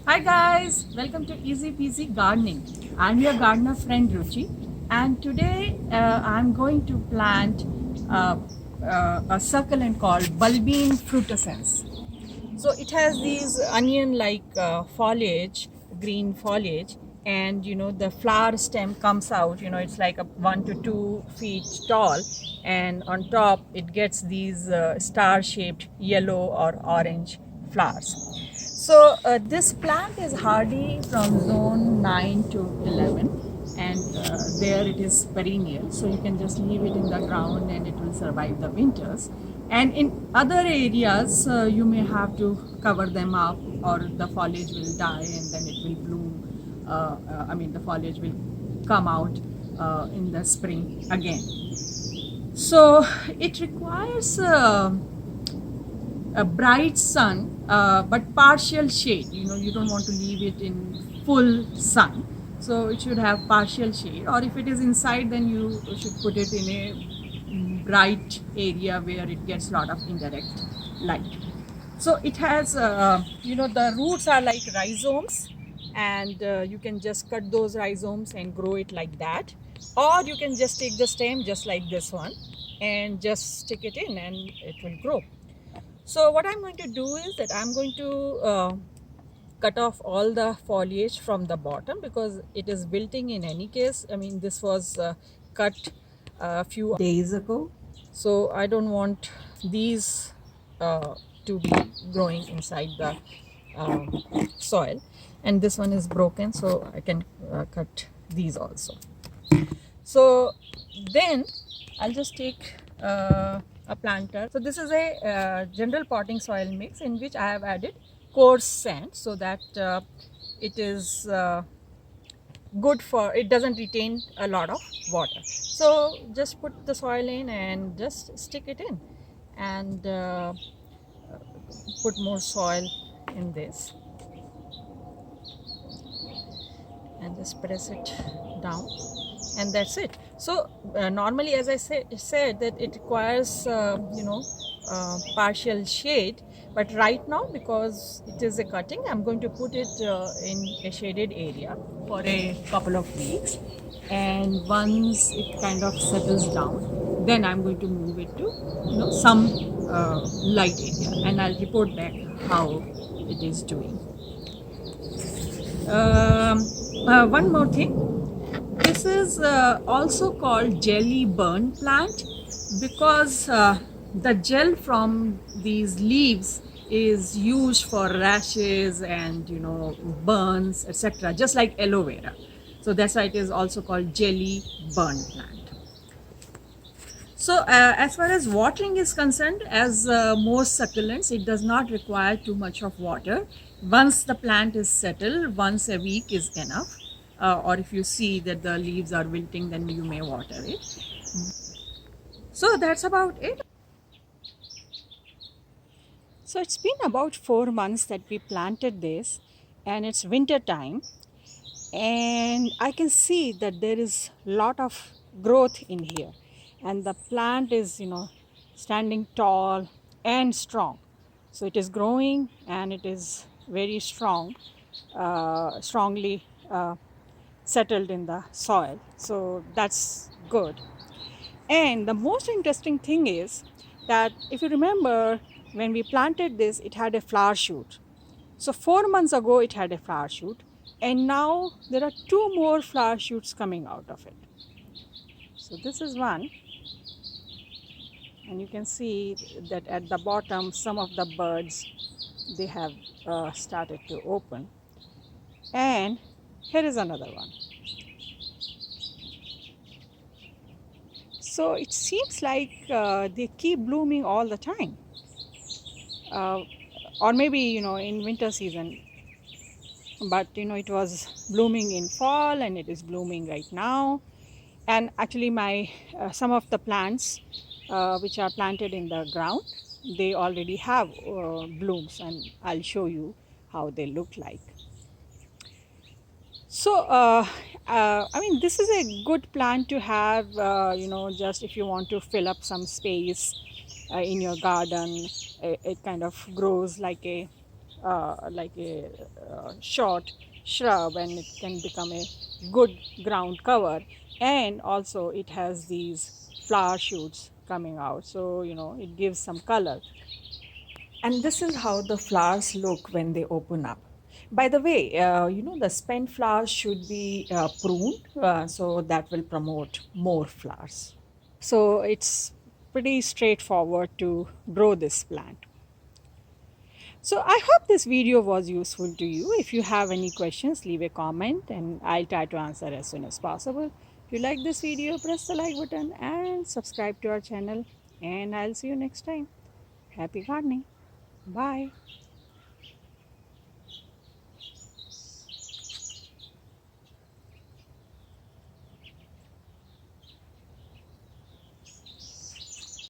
Hi guys, welcome to Easy Peasy Gardening. I'm your gardener friend Ruchi, and today I'm going to plant uh, a succulent called Bulbine Frutescens. So it has these onion-like foliage, green foliage, and the flower stem comes out. It's like a 1 to 2 feet tall, and on top it gets these star-shaped yellow or orange flowers. So this plant is hardy from zone 9 to 11, and there it is perennial, so you can just leave it in the ground and it will survive the winters. And in other areas you may have to cover them up, or the foliage will die and then it will bloom. The foliage will come out in the spring again. So it requires a bright sun, but partial shade. You don't want to leave it in full sun, so it should have partial shade. Or if it is inside, then you should put it in a bright area where it gets a lot of indirect light. So it has, the roots are like rhizomes, and you can just cut those rhizomes and grow it like that. Or you can just take the stem just like this one and just stick it in and it will grow. So what I'm going to do is that I'm going to cut off all the foliage from the bottom, because it is wilting in any case. This was cut a few days ago, so I don't want these to be growing inside the soil. And this one is broken, so I can cut these also. So then I'll just take a planter. So this is a general potting soil mix in which I have added coarse sand, so that it is good for, it doesn't retain a lot of water. So just put the soil in and just stick it in, and put more soil in this and just press it down, and that's it. So normally, as I said that it requires partial shade, but right now, because it is a cutting, I'm going to put it in a shaded area for a couple of weeks, and once it kind of settles down, then I'm going to move it to some light area, and I'll report back how it is doing. One more thing, this is also called jelly burn plant, because the gel from these leaves is used for rashes and burns, etc., just like aloe vera. So that's why it is also called jelly burn plant. So as far as watering is concerned, as most succulents, it does not require too much of water. Once the plant is settled, once a week is enough. Or if you see that the leaves are wilting, then you may water it. So that's about it. So it's been about 4 months that we planted this, and it's winter time, and I can see that there is a lot of growth in here, and the plant is standing tall and strong. So it is growing and it is very strong, strongly settled in the soil, so that's good. And the most interesting thing is that if you remember, when we planted this, it had a flower shoot. So 4 months ago it had a flower shoot, and now there are 2 more flower shoots coming out of it. So this is one, and you can see that at the bottom some of the buds, they have started to open. And here is another one. So it seems like they keep blooming all the time, or maybe in winter season, but it was blooming in fall and it is blooming right now. And actually my some of the plants which are planted in the ground, they already have blooms, and I'll show you how they look like. So this is a good plant to have, just if you want to fill up some space in your garden. It kind of grows like a like a short shrub, and it can become a good ground cover. And also it has these flower shoots coming out, so it gives some color. And this is how the flowers look when they open up. By the way, the spent flowers should be pruned, so that will promote more flowers. So it's pretty straightforward to grow this plant. So I hope this video was useful to you. If you have any questions, leave a comment and I'll try to answer as soon as possible. If you like this video, press the like button and subscribe to our channel. And I'll see you next time. Happy gardening. Bye.